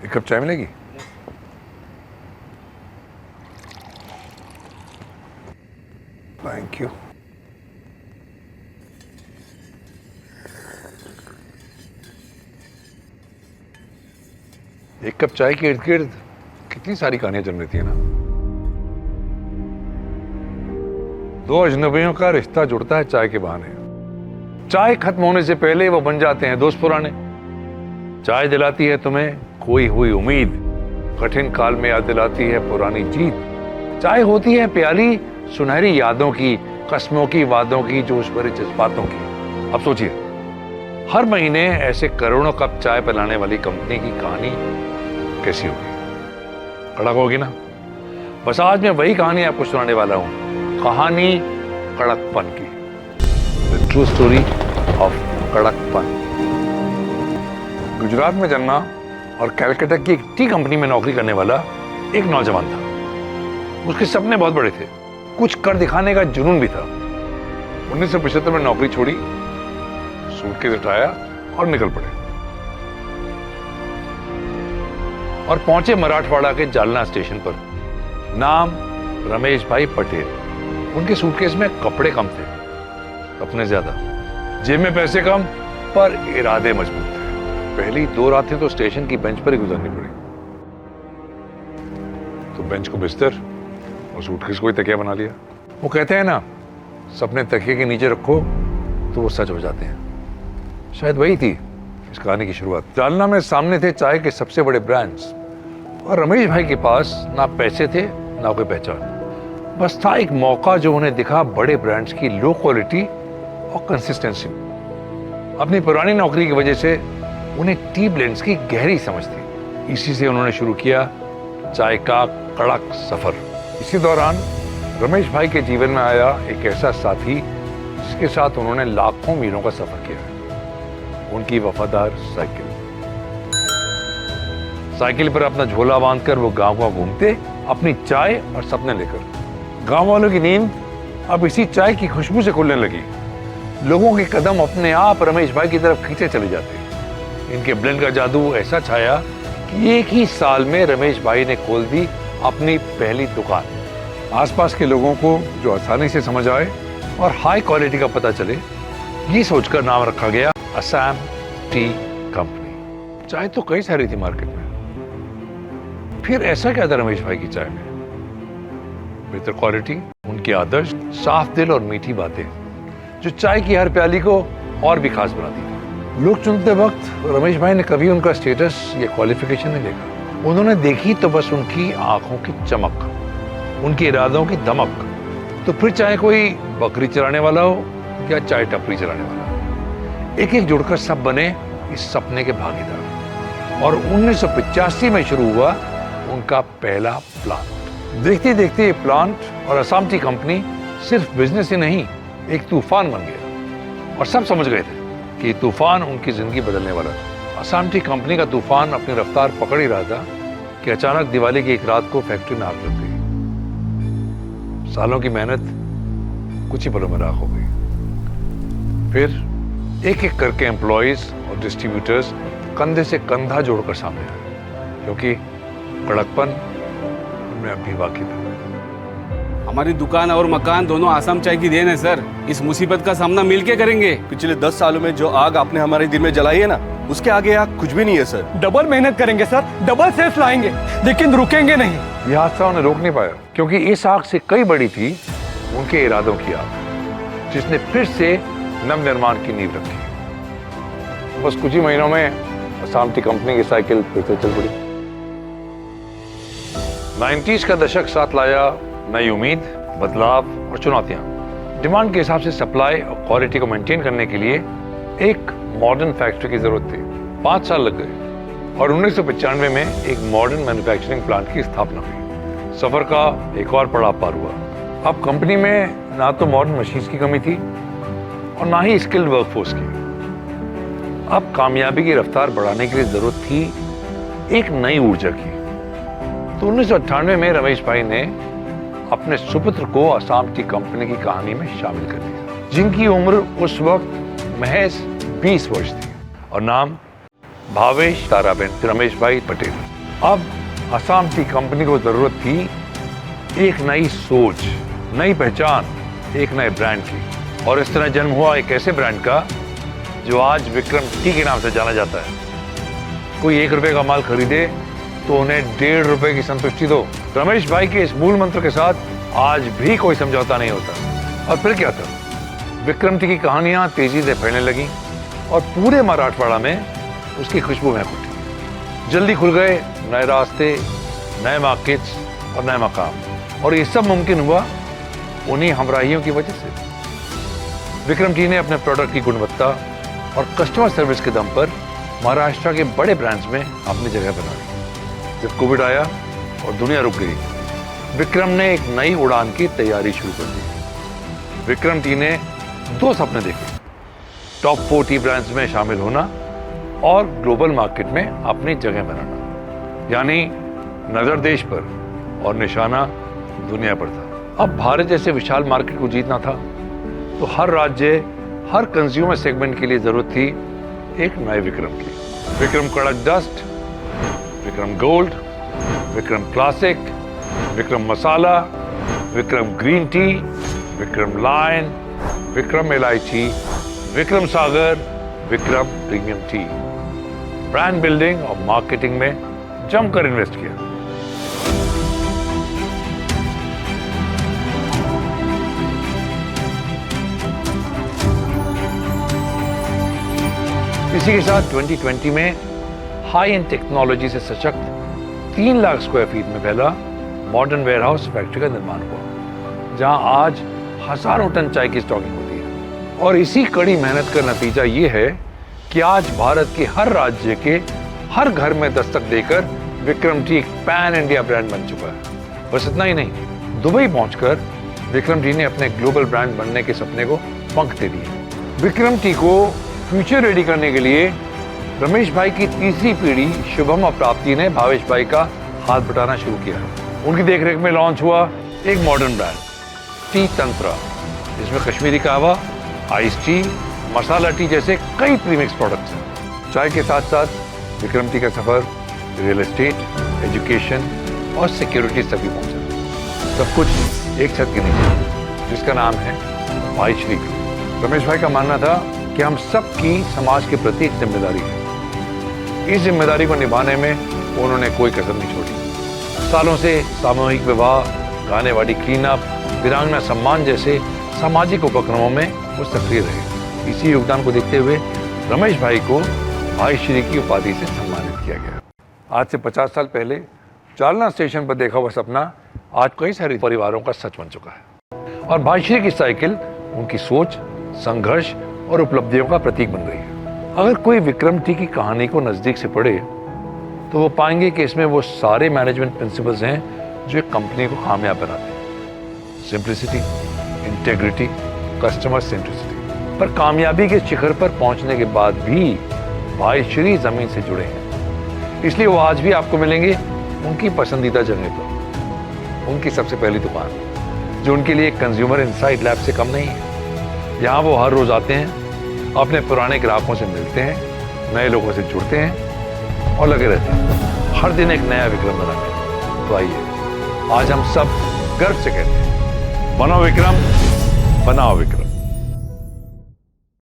एक कप चाय मिलेगी? Thank you. एक कप चाय के इर्द गिर्द कितनी सारी कहानियां जम रहती है ना। दो अजनबियों का रिश्ता जुड़ता है चाय के बहाने। चाय खत्म होने से पहले वो बन जाते हैं दोस्त पुराने। चाय दिलाती है तुम्हें खोई हुई उम्मीद, कठिन काल में याद दिलाती है पुरानी जीत। चाय होती है प्याली सुनहरी यादों की, कस्मों की, वादों की, जोश भरे जज्बातों की। अब सोचिए, हर महीने ऐसे करोड़ों कप चाय पिलाने वाली कंपनी की कहानी कैसी होगी? कड़क होगी ना। बस आज मैं वही कहानी आपको सुनाने वाला हूं, कहानी कड़कपन की। The true story of Kadakpan. Gujarat में जन्मा और कलकत्ता की एक टी कंपनी में नौकरी करने वाला एक नौजवान था। उसके सपने बहुत बड़े थे, कुछ कर दिखाने का जुनून भी था। 1975 में नौकरी छोड़ी, सूटकेस उठाया और निकल पड़े और पहुंचे मराठवाड़ा के जालना स्टेशन पर। नाम रमेश भाई पटेल। उनके सूटकेस में कपड़े कम थे, अपने ज्यादा, जेब में पैसे कम, पर इरादे मजबूत थे। पहली 2 रातें तो स्टेशन की बेंच पर ही गुजरनी पड़ी। तो बेंच को बिस्तर और सूटकेस को ही तकिया बना लिया। वो कहते हैं ना, सपने तकिए के नीचे रखो तो वो सच हो जाते हैं। शायद वही थी इस कहानी की शुरुआत। जालना में सामने थे चाय के सबसे बड़े ब्रांड्स और रमेश भाई के पास ना पैसे थे ना कोई पहचान। बस था एक मौका जो उन्हें दिखा बड़े ब्रांड्स की लो क्वालिटी और कंसिस्टेंसी। अपनी पुरानी नौकरी की वजह से उन्हें टी ब्लेंड्स की गहरी समझ थी। इसी से उन्होंने शुरू किया चाय का कड़क सफर। इसी दौरान रमेश भाई के जीवन में आया एक ऐसा साथी जिसके साथ उन्होंने लाखों मीलों का सफर किया। उनकी वफादार साइकिल। साइकिल पर अपना झोला बांधकर वो गांव घूमते, अपनी चाय और सपने लेकर। गांव वालों की नींद अब इसी चाय की खुशबू से खुलने लगी। लोगों के कदम अपने आप रमेश भाई की तरफ खींचे चले जाते। इनके ब्लेंड का जादू ऐसा छाया कि एक ही साल में रमेश भाई ने खोल दी अपनी पहली दुकान। आसपास के लोगों को जो आसानी से समझ आए और हाई क्वालिटी का पता चले, ये सोचकर नाम रखा गया असम टी कंपनी। चाय तो कई सारी थी मार्केट में, फिर ऐसा क्या था रमेश भाई की चाय में? बेहतर क्वालिटी, उनके आदर्श, साफ दिल और मीठी बातें जो चाय की हर प्याली को और भी खास बनाती थी। लोग चुनते वक्त रमेश भाई ने कभी उनका स्टेटस या क्वालिफिकेशन नहीं देखा। उन्होंने देखी तो बस उनकी आंखों की चमक, उनके इरादों की दमक। तो फिर चाहे कोई बकरी चराने वाला हो या चाय टपरी चलाने वाला, एक एक जुड़कर सब बने इस सपने के भागीदार। और 1985 में शुरू हुआ उनका पहला प्लांट। देखते देखते ये प्लांट और असम टी कंपनी सिर्फ बिजनेस ही नहीं, एक तूफान बन गया। और सब समझ गए थे कि तूफान उनकी जिंदगी बदलने वाला था। असम टी कंपनी का तूफान अपनी रफ्तार पकड़ ही रहा था कि अचानक दिवाली की एक रात को फैक्ट्री में आग लग गई। सालों की मेहनत कुछ ही पलों में राख हो गई। फिर एक एक करके एम्प्लॉइज और डिस्ट्रीब्यूटर्स कंधे से कंधा जोड़कर सामने आए, क्योंकि कड़कपन उनमें अब भी बाकी था। हमारी दुकान और मकान दोनों आसाम चाय की देन है सर। इस मुसीबत का सामना मिलके करेंगे। पिछले 10 सालों में जो आग आपने हमारे दिल में जलाई है ना, उसके आगे आग कुछ भी नहीं है सर। डबल मेहनत करेंगे सर, डबल सेल्स लाएंगे, लेकिन रुकेंगे नहीं। यह हादसा उन्हें रोक नहीं पाया, क्योंकि इस आग से कई बड़ी थी उनके इरादों की आग, जिसने फिर से नवनिर्माण की नींव रखी। बस कुछ ही महीनों में असम टी कंपनी की साइकिल फिर से चल पड़ी। 90s का दशक साथ लाया नई उम्मीद, बदलाव और चुनौतियां। डिमांड के हिसाब से सप्लाई और क्वालिटी को मेंटेन करने के लिए एक मॉडर्न फैक्ट्री की जरूरत थी। 5 साल लग गए और 1995 में एक मॉडर्न मैन्युफैक्चरिंग प्लांट की स्थापना हुई। सफर का एक और पड़ाव पार हुआ। अब कंपनी में ना तो मॉडर्न मशीन्स की कमी थी और ना ही स्किल्ड वर्कफोर्स की। अब कामयाबी की रफ्तार बढ़ाने के लिए जरूरत थी एक नई ऊर्जा की। तो 1998 में रमेश भाई ने अपने सुपुत्र को असम टी कंपनी की कहानी में शामिल कर दिया, जिनकी उम्र उस वक्त महज 20 वर्ष थी और नाम भावेश ताराबेन रमेश भाई पटेल। अब असम टी कंपनी को जरूरत थी एक नई सोच, नई पहचान, एक नए ब्रांड की। और इस तरह जन्म हुआ एक ऐसे ब्रांड का जो आज विक्रम टी के नाम से जाना जाता है। कोई 1 रुपए का माल खरीदे तो उन्हें 1.5 रुपए की संतुष्टि दो। रमेश भाई के इस मूल मंत्र के साथ आज भी कोई समझौता नहीं होता। और फिर क्या था, विक्रम टी की कहानियां तेजी से फैलने लगी और पूरे मराठवाड़ा में उसकी खुशबू महक उठी। जल्दी खुल गए नए रास्ते, नए मार्केट्स और नए मकाम। और ये सब मुमकिन हुआ उन्हीं हमराहियों की वजह से। विक्रम टी ने अपने प्रोडक्ट की गुणवत्ता और कस्टमर सर्विस के दम पर महाराष्ट्र के बड़े ब्रांड्स में अपनी जगह बना ली। जब कोविड आया और दुनिया रुक गई, विक्रम ने एक नई उड़ान की तैयारी शुरू कर दी। विक्रम टी ने 2 सपने देखे, टॉप 40 ब्रांड्स में शामिल होना और ग्लोबल मार्केट में अपनी जगह बनाना। यानी नजर देश पर और निशाना दुनिया पर था। अब भारत जैसे विशाल मार्केट को जीतना था तो हर राज्य, हर कंज्यूमर सेगमेंट के लिए जरूरत थी एक नए विक्रम की। Vikram kadak dust, Vikram gold, Vikram classic, Vikram masala, Vikram green tea, Vikram lion, Vikram elaichi, Vikram Sagar, Vikram premium tea. Brand building और मार्केटिंग में जमकर इन्वेस्ट किया। इसी के साथ 2020 में हाई एंड टेक्नोलॉजी से सशक्त 3 लाख स्क्वायर फीट में फैला मॉडर्न वेयरहाउस फैक्ट्री का निर्माण हुआ, जहां आज हजारों टन चाय की स्टॉकिंग होती है। और इसी कड़ी मेहनत का नतीजा ये है कि आज भारत के हर राज्य के हर घर में दस्तक देकर विक्रम टी एक पैन इंडिया ब्रांड बन चुका है। बस इतना ही नहीं, दुबई पहुंचकर विक्रम टी ने अपने ग्लोबल ब्रांड बनने के सपने को पंख दे दिए। विक्रम टी को फ्यूचर रेडी करने के लिए रमेश भाई की तीसरी पीढ़ी शुभम और प्राप्ति ने भावेश भाई का हाथ बटाना शुरू किया। उनकी देखरेख में लॉन्च हुआ एक मॉडर्न ब्रांड टी तंत्रा, जिसमें कश्मीरी कहवा, आइस टी, मसाला टी जैसे कई प्रीमिक्स प्रोडक्ट्स हैं। चाय के साथ साथ विक्रम टी का सफर रियल एस्टेट, एजुकेशन और सिक्योरिटीज तक भी पहुंचा। सब कुछ एक छत के नीचे, जिसका नाम है भाई श्री। रमेश भाई का मानना था कि हम सबकी समाज के प्रति एक जिम्मेदारी है। इस जिम्मेदारी को निभाने में उन्होंने कोई कसर नहीं छोड़ी। सालों से सामूहिक विवाह, गाने वाली क्लीन अप, वीरांगना सम्मान जैसे सामाजिक उपक्रमों में वो सक्रिय रहे। इसी योगदान को देखते हुए रमेश भाई को भाई श्री की उपाधि से सम्मानित किया गया। आज से 50 साल पहले जालना स्टेशन पर देखा हुआ सपना आज कई सारे परिवारों का सच बन चुका है। और भाई श्री की साइकिल उनकी सोच, संघर्ष और उपलब्धियों का प्रतीक बन गई है। अगर कोई विक्रम टी की कहानी को नजदीक से पढ़े तो वो पाएंगे कि इसमें वो सारे मैनेजमेंट प्रिंसिपल्स हैं जो एक कंपनी को कामयाब बनाते हैं। Simplicity, integrity, customer centricity. पर कामयाबी के शिखर पर पहुंचने के बाद भी भाई श्री जमीन से जुड़े हैं। इसलिए वो आज भी आपको मिलेंगे उनकी पसंदीदा जगह पर, उनकी सबसे पहली दुकान, जो उनके लिए कंज्यूमर इनसाइट लैब से कम नहीं है। यहाँ वो हर रोज आते हैं, अपने पुराने ग्राहकों से मिलते हैं, नए लोगों से जुड़ते हैं और लगे रहते हैं हर दिन एक नया विक्रम बनाने। तो आइए आज हम सब गर्व से कहते हैं, बनो विक्रम, बनाओ विक्रम।